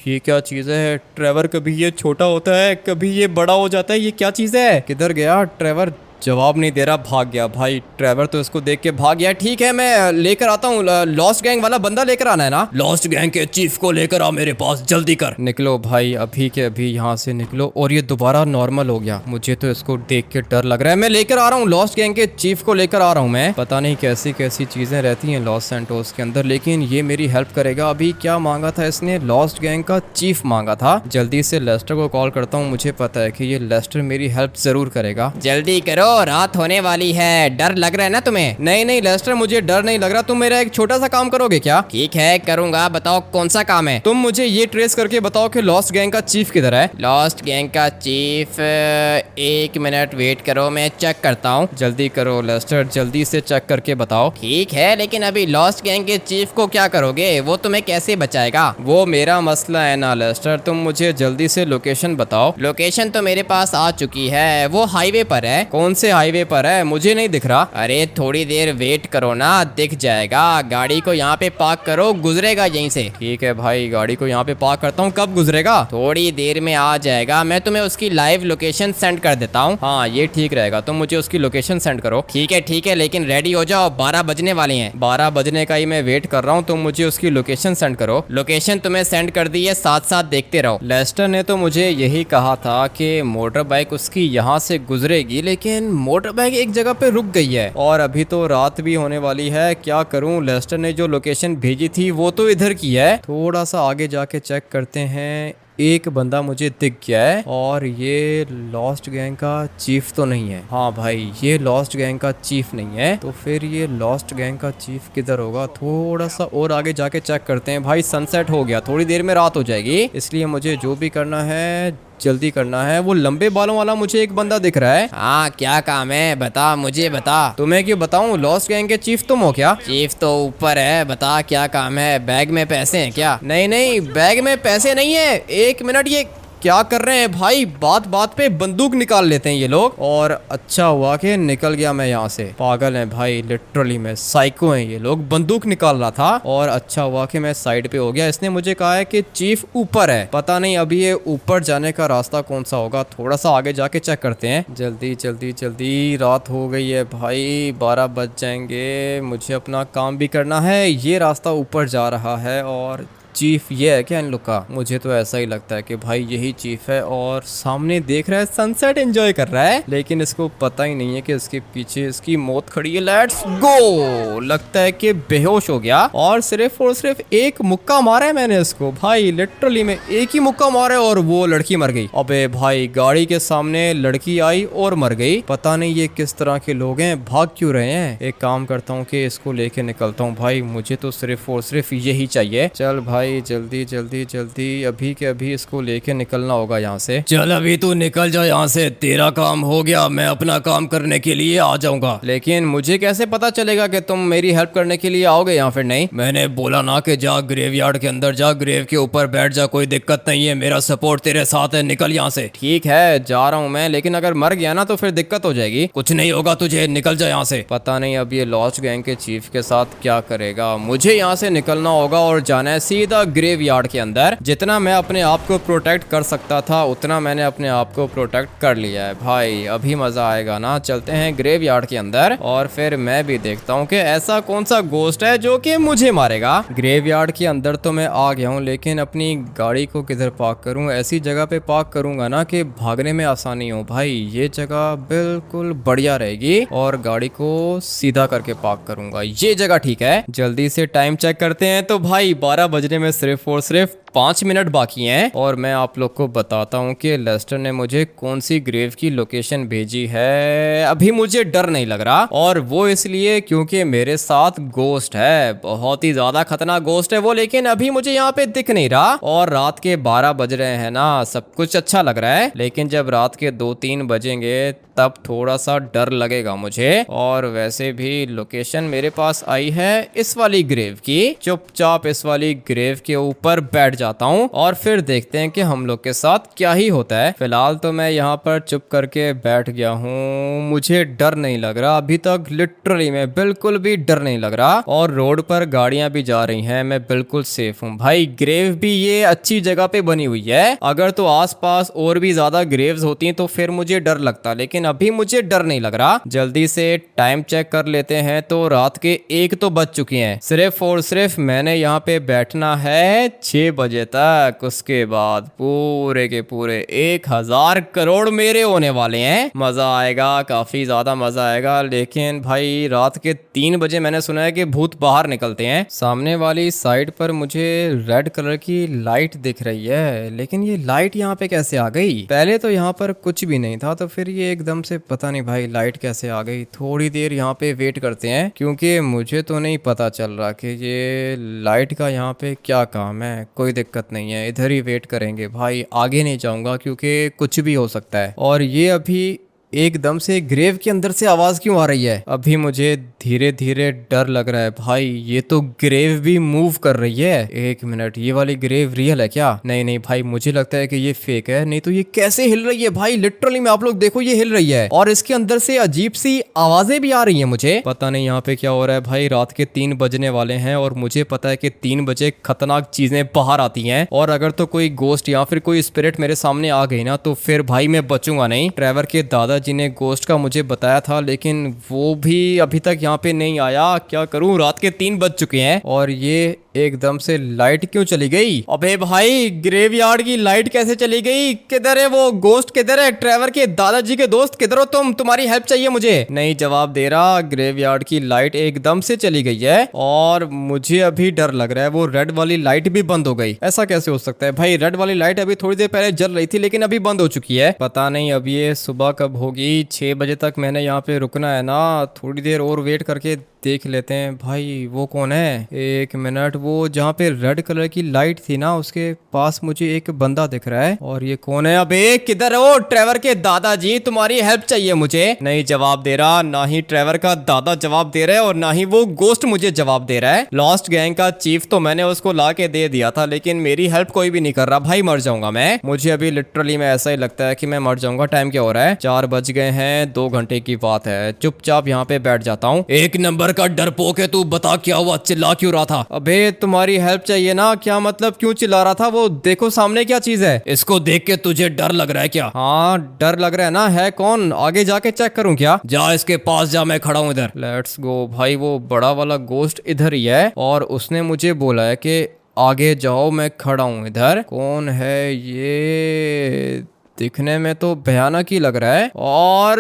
ये क्या चीज है? ट्रेवर कभी ये छोटा होता है, कभी ये बड़ा हो जाता है, ये क्या चीज है? किधर गया ट्रेवर? जवाब नहीं दे रहा, भाग गया भाई। ट्रेवर तो इसको देख के भाग गया। ठीक है, मैं लेकर आता हूँ। लॉस्ट गैंग वाला बंदा लेकर आना है ना? लॉस्ट गैंग के चीफ को लेकर आ मेरे पास, जल्दी कर। निकलो भाई, अभी के अभी यहाँ से निकलो। और ये दोबारा नॉर्मल हो गया, मुझे तो इसको देख के डर लग रहा है। मैं लेकर आ रहा हूँ, लॉस्ट गैंग के चीफ को लेकर आ रहा हूँ मैं। पता नहीं कैसी कैसी चीजें रहती हैं लॉस सैंटोस के अंदर, लेकिन ये मेरी हेल्प करेगा। अभी क्या मांगा था इसने? लॉस्ट गैंग का चीफ मांगा था। जल्दी से लेस्टर को कॉल करता हूँ, मुझे पता है कि ये लेस्टर मेरी हेल्प जरूर करेगा। जल्दी करो, रात होने वाली है। डर लग रहा है ना तुम्हें? नहीं नहीं लेस्टर, मुझे डर नहीं लग रहा। तुम मेरा एक छोटा सा काम करोगे क्या? ठीक है करूंगा, बताओ कौन सा काम है? तुम मुझे ये ट्रेस करके बताओ कि लॉस्ट गैंग का चीफ किधर है? लॉस्ट गैंग का चीफ, एक मिनट वेट करो, मैं चेक करता हूँ। जल्दी करो लेस्टर, जल्दी से चेक करके बताओ। ठीक है, लेकिन अभी लॉस्ट गैंग के चीफ को क्या करोगे? वो तुम्हें कैसे बचाएगा? वो मेरा मसला है ना लेस्टर, तुम मुझे जल्दी से लोकेशन बताओ। लोकेशन तो मेरे पास आ चुकी है, वो हाईवे पर है। कौन से हाईवे पर है? मुझे नहीं दिख रहा। अरे थोड़ी देर वेट करो ना, दिख जाएगा। गाड़ी को यहाँ पे पार्क करो, गुजरेगा यहीं से। ठीक है भाई, गाड़ी को यहाँ पे पार्क करता हूँ। कब गुजरेगा? थोड़ी देर में आ जाएगा, मैं तुम्हें उसकी लाइव लोकेशन सेंड कर देता हूँ। हाँ ये ठीक रहेगा, तुम मुझे उसकी लोकेशन सेंड करो। ठीक है, लेकिन रेडी हो जाओ, 12 बजने वाले हैं। 12 बजने का ही मैं वेट कर रहा हूँ, तुम मुझे उसकी लोकेशन सेंड करो। लोकेशन तुम्हें सेंड कर दी है, साथ साथ देखते रहो। लेस्टर ने तो मुझे यही कहा था कि मोटर बाइक उसकी यहाँ से गुजरेगी, लेकिन मोटर बाइक एक जगह पे रुक गई है और अभी तो रात भी होने वाली है। क्या करूं? लेस्टर ने जो लोकेशन भेजी थी वो तो इधर की है। थोड़ा सा आगे जाके चेक करते हैं। एक बंदा मुझे दिख गया है और ये लॉस्ट गैंग का चीफ तो नहीं है। हाँ भाई, ये लॉस्ट गैंग का चीफ नहीं है, तो फिर ये लॉस्ट गैंग का चीफ किधर होगा? थोड़ा सा और आगे जाके चेक करते हैं। भाई सनसेट हो गया, थोड़ी देर में रात हो जाएगी, इसलिए मुझे जो भी करना है जल्दी करना है। वो लंबे बालों वाला मुझे एक बंदा दिख रहा है। हाँ क्या काम है? बता, मुझे बता। तुम्हें क्यों बताऊं? लॉस्ट गैंग के चीफ तुम हो क्या? चीफ तो ऊपर है, बता क्या काम है? बैग में पैसे हैं क्या? नहीं नहीं, बैग में पैसे नहीं है। एक मिनट, ये क्या कर रहे हैं भाई? बात बात पे बंदूक निकाल लेते हैं ये लोग। और अच्छा हुआ कि निकल गया मैं यहाँ से। पागल हैं भाई, लिटरली में साइको हैं ये लोग। बंदूक निकाल रहा था और अच्छा हुआ कि मैं साइड पे हो गया। इसने मुझे कहा है कि चीफ ऊपर है, पता नहीं अभी ये ऊपर जाने का रास्ता कौन सा होगा। थोड़ा सा आगे जाके चेक करते हैं। जल्दी जल्दी जल्दी, रात हो गई है भाई, 12 बज जाएंगे। मुझे अपना काम भी करना है। ये रास्ता ऊपर जा रहा है और चीफ ये है क्या इन लोग का? मुझे तो ऐसा ही लगता है कि भाई यही चीफ है और सामने देख रहा है सनसेट एंजॉय कर रहा है, लेकिन इसको पता ही नहीं है कि इसके पीछे इसकी मौत खड़ी है। Let's go. लगता है कि बेहोश हो गया और सिर्फ एक मुक्का मारा है मैंने इसको भाई, लिटरली में एक ही मुक्का मारा और वो लड़की मर गई। अबे भाई गाड़ी के सामने लड़की आई और मर गई। पता नहीं ये किस तरह के लोग हैं, भाग क्यों रहे हैं। एक काम करता हूँ कि इसको लेके निकलता हूँ भाई, मुझे तो सिर्फ और सिर्फ यही चाहिए। चल भाई जल्दी जल्दी जल्दी अभी के अभी इसको लेके निकलना होगा यहाँ से। चल अभी तू निकल जा यहाँ से, तेरा काम हो गया, मैं अपना काम करने के लिए आ जाऊंगा। लेकिन मुझे कैसे पता चलेगा कि तुम मेरी हेल्प करने के लिए आओगे या फिर नहीं? मैंने बोला ना कि जा ग्रेवयार्ड के अंदर जा, ग्रेव के ऊपर बैठ जा, कोई दिक्कत नहीं है, मेरा सपोर्ट तेरे साथ है, निकल यहाँ से। ठीक है जा रहा हूँ मैं, लेकिन अगर मर गया ना तो फिर दिक्कत हो जाएगी। कुछ नहीं होगा तुझे, निकल जा यहाँ से। पता नहीं अब ये लॉस्ट गैंग के चीफ के साथ क्या करेगा। मुझे यहाँ से निकलना होगा और जाना है सीधा ग्रेवयार्ड के अंदर। जितना मैं अपने आप को प्रोटेक्ट कर सकता था उतना मैंने अपने आप को प्रोटेक्ट कर लिया है भाई। अभी मजा आएगा ना। चलते हैं ग्रेवयार्ड के अंदर और फिर मैं भी देखता हूँ कि ऐसा कौन सा गोस्ट है जो कि मुझे मारेगा। ग्रेवयार्ड के अंदर तो मैं आ गया हूँ, लेकिन अपनी गाड़ी को किधर पार्क करूँ? ऐसी जगह पे पार्क करूंगा ना कि भागने में आसानी हो भाई। ये जगह बिल्कुल बढ़िया रहेगी और गाड़ी को सीधा करके पार्क करूंगा। ये जगह ठीक है। जल्दी से टाइम चेक करते हैं तो भाई 12 बजने में सिर्फ और सिर्फ 5 मिनट बाकी हैं और मैं आप लोग को बताता हूँ कि लेस्टर ने मुझे कौन सी ग्रेव की लोकेशन भेजी है। अभी मुझे डर नहीं लग रहा और वो इसलिए क्योंकि मेरे साथ गोस्ट है, बहुत ही ज्यादा खतरनाक गोस्ट है वो, लेकिन अभी मुझे यहाँ पे दिख नहीं रहा। और रात के 12 बज रहे हैं ना, सब कुछ अच्छा लग रहा है, लेकिन जब रात के 2-3 बजेंगे तब थोड़ा सा डर लगेगा मुझे। और वैसे भी लोकेशन मेरे पास आई है इस वाली ग्रेव की। चुपचाप इस वाली ग्रेव के ऊपर बैठ जाता हूँ और फिर देखते हैं कि हम लोग के साथ क्या ही होता है। फिलहाल तो मैं यहाँ पर चुप करके बैठ गया हूँ, मुझे डर नहीं लग रहा अभी तक, लिटरली में बिल्कुल भी डर नहीं लग रहा। और रोड पर गाड़ियां भी जा रही हैं, मैं बिल्कुल सेफ हूँ भाई। ग्रेव भी ये अच्छी जगह पे बनी हुई है, अगर तो आसपास और भी ज्यादा ग्रेव्स होती तो फिर मुझे डर लगता, लेकिन अभी मुझे डर नहीं लग रहा। जल्दी से टाइम चेक कर लेते हैं तो रात के 1 तो बज चुकी हैं। सिर्फ और सिर्फ मैंने यहाँ पे बैठना है 6 बजे तक, उसके बाद पूरे के पूरे 1000 करोड़ मेरे होने वाले हैं। मजा आएगा, काफी ज्यादा मजा आएगा। लेकिन भाई रात के 3 बजे मैंने सुना है कि भूत बाहर निकलते हैं। सामने वाली साइड पर मुझे रेड कलर की लाइट दिख रही है, लेकिन ये लाइट यहाँ पे कैसे आ गई? पहले तो यहाँ पर कुछ भी नहीं था, तो फिर ये एकदम से पता नहीं भाई लाइट कैसे आ गई। थोड़ी देर यहाँ पे वेट करते हैं क्योंकि मुझे तो नहीं पता चल रहा कि ये लाइट का यहाँ पे क्या काम है। कोई दिक्कत नहीं है, इधर ही वेट करेंगे भाई, आगे नहीं जाऊंगा क्योंकि कुछ भी हो सकता है। और ये अभी एकदम से ग्रेव के अंदर से आवाज क्यों आ रही है? अभी मुझे धीरे धीरे डर लग रहा है भाई, ये तो ग्रेव भी मूव कर रही है। 1 मिनट, ये वाली ग्रेव रियल है क्या? नहीं नहीं भाई, मुझे लगता है कि ये फेक है। नहीं तो ये कैसे हिल रही है भाई? लिटरली में आप लोग देखो, ये हिल रही है और इसके अंदर से अजीब सी आवाजें भी आ रही है। मुझे पता नहीं यहाँ पे क्या हो रहा है भाई। रात के 3 बजने वाले हैं और मुझे पता है कि 3 बजे खतरनाक चीजें बाहर आती हैं, और अगर तो कोई गोस्ट या फिर कोई स्पिरिट मेरे सामने आ गई ना तो फिर भाई मैं बचूंगा नहीं। ट्रेवर के दादाजी ने गोस्ट का मुझे बताया था, लेकिन वो भी अभी तक यहाँ पे नहीं आया। क्या करूं, रात के 3 बज चुके हैं और ये एकदम से लाइट क्यों चली गई? अबे भाई ग्रेवयार्ड की लाइट कैसे चली गई? किधर है वो गोस्ट? किधर है? ट्रेवर के दादाजी के दोस्त किधर हो तुम? तुम्हारी हेल्प चाहिए मुझे। नहीं जवाब दे रहा। ग्रेवयार्ड की लाइट एकदम से चली गई है और मुझे अभी डर लग रहा है। वो रेड वाली लाइट भी बंद हो गई। ऐसा कैसे हो सकता है भाई? रेड वाली लाइट अभी थोड़ी देर पहले जल रही थी लेकिन अभी बंद हो चुकी है। पता नहीं अब ये सुबह कब होगी। 6 बजे तक मैंने यहाँ पे रुकना है ना, थोड़ी देर और वेट करके देख लेते हैं। भाई वो कौन है? 1 मिनट, वो जहाँ पे रेड कलर की लाइट थी ना उसके पास मुझे एक बंदा दिख रहा है। और ये कौन है? अबे किधर हो? ट्रेवर के दादाजी, तुम्हारी हेल्प चाहिए मुझे। नहीं जवाब दे रहा, ना ही ट्रेवर का दादा जवाब दे रहा है और ना ही वो गोस्ट मुझे जवाब दे रहा है। लॉस्ट गैंग का चीफ तो मैंने उसको ला के दे दिया था, लेकिन मेरी हेल्प कोई भी नहीं कर रहा। भाई मर जाऊंगा मैं। मुझे अभी लिटरली में ऐसा ही लगता है कि मैं मर जाऊंगा। टाइम क्या हो रहा है? 4 बज गए हैं, 2 घंटे की बात है। चुपचाप यहाँ पे बैठ जाता हूँ। 1 नंबर का डरपोक है तू, बता क्या हुआ? चिल्ला क्यों रहा था? अबे तुम्हारी हेल्प चाहिए ना। क्या मतलब क्यों चिल्ला रहा था? वो देखो सामने क्या चीज है। इसको देख के तुझे डर लग रहा है क्या? हाँ डर लग रहा है ना। है कौन? आगे जाके चेक करूं क्या? जा इसके पास जा, मैं खड़ा हूं इधर। लेट्स गो भाई। वो बड़ा वाला गोस्ट इधर ही है और उसने मुझे बोला है कि आगे जाओ, मैं खड़ा हूँ इधर। कौन है ये? दिखने में तो भयानक ही लग रहा है। और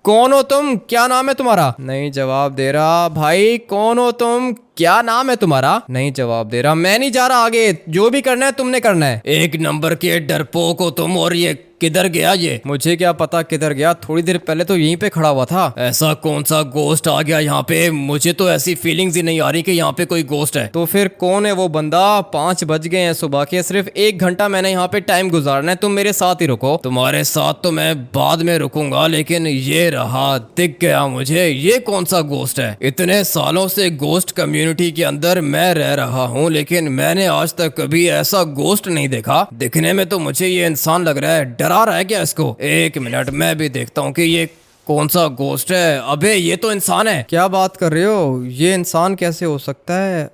कौन हो तुम? क्या नाम है तुम्हारा? नहीं जवाब दे रहा। भाई कौन हो तुम? क्या नाम है तुम्हारा? नहीं जवाब दे रहा। मैं नहीं जा रहा आगे, जो भी करना है तुमने करना है। एक नंबर के डरपोक हो तुम। और ये किधर गया ये? मुझे क्या पता किधर गया, थोड़ी देर पहले तो यहीं पे खड़ा हुआ था। ऐसा कौन सा गोस्ट आ गया यहाँ पे? मुझे तो ऐसी फीलिंग्स ही नहीं आ रही कि यहाँ पे कोई गोस्ट है। तो फिर कौन है वो बंदा? 5 बज गए हैं सुबह के, सिर्फ 1 घंटा मैंने यहाँ पे टाइम गुजारना है, तुम मेरे साथ ही रुको। तुम्हारे साथ तो मैं बाद में रुकूंगा, लेकिन ये रहा, दिख गया मुझे। ये कौन सा गोस्ट है? इतने सालों से गोस्ट कम्युनिटी के अंदर मैं रह रहा हूँ, लेकिन मैंने आज तक कभी ऐसा गोस्ट नहीं देखा। दिखने में तो मुझे ये इंसान लग रहा है। डरा रहा है क्या इसको? 1 मिनट, मैं भी देखता हूँ कि ये कौन सा गोस्ट है। अबे ये तो इंसान है। क्या बात कर रहे हो? ये इंसान कैसे हो सकता है?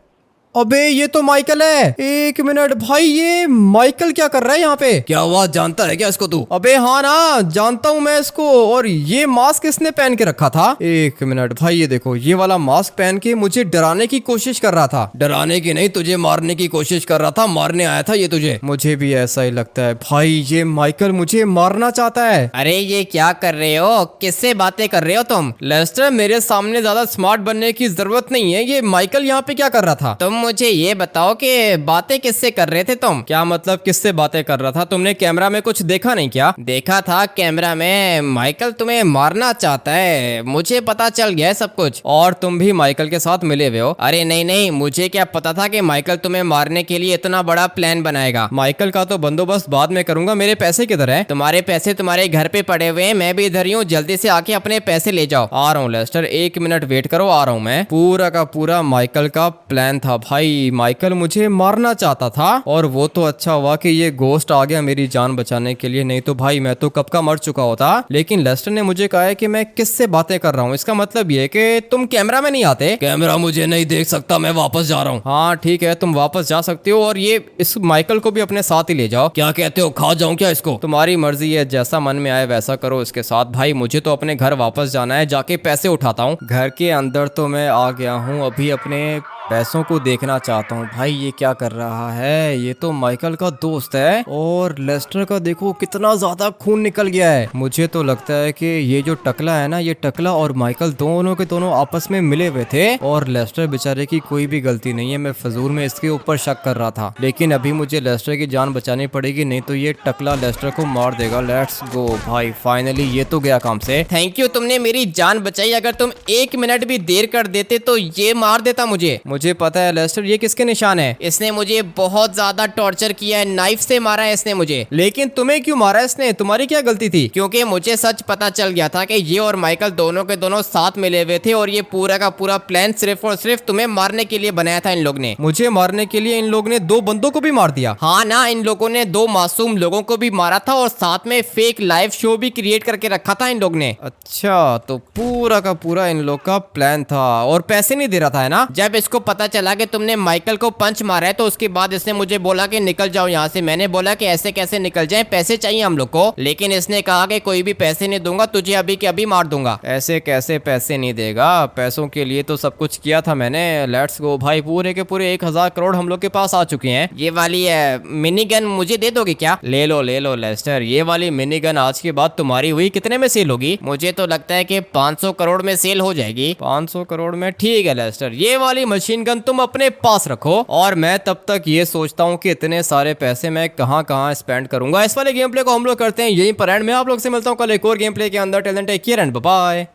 अबे ये तो माइकल है। 1 मिनट भाई, ये माइकल क्या कर रहा है यहाँ पे? क्या हुआ, जानता है क्या इसको तू? अबे हाँ ना, जानता हूँ मैं इसको। और ये मास्क इसने पहन के रखा था। 1 मिनट भाई, ये देखो, ये वाला मास्क पहन के मुझे डराने की कोशिश कर रहा था। डराने की नहीं, तुझे मारने की कोशिश कर रहा था। मारने आया था ये तुझे। मुझे भी ऐसा ही लगता है भाई, ये माइकल मुझे मारना चाहता है। अरे ये क्या कर रहे हो? किससे बातें कर रहे हो तुम? लेस्टर, मेरे सामने ज्यादा स्मार्ट बनने की जरूरत नहीं है। ये माइकल यहाँ पे क्या कर रहा था? तुम मुझे ये बताओ कि बातें किससे कर रहे थे तुम? क्या मतलब किससे बातें कर रहा था? तुमने कैमरा में कुछ देखा नहीं क्या? देखा था कैमरा में। माइकल तुम्हें मारना चाहता है, मुझे पता चल गया है सब कुछ। और तुम भी माइकल के साथ मिले हुए हो? अरे नहीं नहीं, मुझे क्या पता था कि माइकल तुम्हें मारने के लिए इतना बड़ा प्लान बनाएगा। माइकल का तो बंदोबस्त बाद में करूंगा। मेरे पैसे किधर है? तुम्हारे पैसे तुम्हारे घर पे पड़े हुए हैं, मैं भी इधर ही हूँ। जल्दी से आके अपने पैसे ले जाओ। आ रहा हूँ लेस्टर, 1 मिनट वेट करो, आ रहा हूँ मैं। पूरा का पूरा माइकल का प्लान था भाई। माइकल मुझे मारना चाहता था, और वो तो अच्छा हुआ कि ये गोस्ट आ गया मेरी जान बचाने के लिए, नहीं तो भाई मैं तो कब का मर चुका होता। लेकिन लेस्टर ने मुझे कहा है कि मैं किससे बातें कर रहा हूँ। इसका मतलब ये कि तुम कैमरा में नहीं आते। कैमरा मुझे नहीं देख सकता, मैं वापस जा रहा हूँ। हाँ ठीक है, तुम वापस जा सकते हो, और ये इस माइकल को भी अपने साथ ही ले जाओ। क्या कहते हो, खा जाऊं क्या इसको? तुम्हारी मर्जी है, जैसा मन में आए वैसा करो इसके साथ। भाई मुझे तो अपने घर वापस जाना है, जाके पैसे उठाता हूँ। घर के अंदर तो मैं आ गया हूँ, अभी अपने पैसों को देखना चाहता हूँ। भाई ये क्या कर रहा है? ये तो माइकल का दोस्त है, और लेस्टर का देखो कितना ज्यादा खून निकल गया है। मुझे तो लगता है कि ये जो टकला है ना, ये टकला और माइकल दोनों के दोनों आपस में मिले हुए थे, और लेस्टर बेचारे की कोई भी गलती नहीं है। मैं फजूल में इसके ऊपर शक कर रहा था, लेकिन अभी मुझे लेस्टर की जान बचानी पड़ेगी, नहीं तो ये टकला लेस्टर को मार देगा। लेट्स गो भाई, फाइनली ये तो गया काम से। थैंक यू, तुमने मेरी जान बचाई। अगर तुम 1 मिनट भी देर कर देते तो ये मार देता मुझे। मुझे पता है लेस्टर, ये किसके निशान है? इसने मुझे बहुत ज्यादा टॉर्चर किया है, नाइफ से मारा है इसने मुझे। लेकिन तुम्हें क्यों मारा इसने? तुम्हारी क्या गलती थी? क्योंकि मुझे सच पता चल गया था कि ये और माइकल दोनों के दोनों साथ मिले हुए थे, और ये पूरा का पूरा प्लान सिर्फ और सिर्फ तुम्हें मारने के लिए बनाया था इन लोग ने। मुझे मारने के लिए इन लोग ने 2 बंदों को भी मार दिया? हाँ ना, इन लोगों ने 2 मासूम लोगों को भी मारा था, और साथ में फेक लाइव शो भी क्रिएट करके रखा था इन लोग ने। अच्छा, तो पूरा का पूरा इन लोग का प्लान था, और पैसे नहीं दे रहा था, है ना? जब इसको पता चला कि तुमने माइकल को पंच मारा है, तो उसके बाद इसने मुझे बोला कि निकल जाओ यहाँ से। मैंने बोला कि ऐसे कैसे निकल जाए, पैसे चाहिए हम लोग को। लेकिन इसने कहा कि कोई भी पैसे नहीं दूंगा, तुझे अभी के अभी मार दूंगा। ऐसे कैसे पैसे नहीं देगा? पैसों के लिए तो सब कुछ किया था मैंने। लेट्स गो भाई, पूरे के पूरे 1000 करोड़ हम लोग के पास आ चुके हैं। ये वाली मिनी गन मुझे दे दोगे क्या? ले लो लेस्टर, ये वाली मिनी गन आज के बाद तुम्हारी हुई। कितने में सेल होगी? मुझे तो लगता है कि 500 करोड़ में सेल हो जाएगी। 500 करोड़ में? ठीक है लेस्टर, ये वाली मशीन गन तुम अपने पास रखो, और मैं तब तक ये सोचता हूँ कि इतने सारे पैसे मैं कहाँ स्पेंड करूंगा। इस वाले गेम प्ले को हम लोग करते हैं यहीं पर एंड। मैं आप लोग से मिलता हूँ कल एक और गेम प्ले के अंदर। Till then take care and bye bye.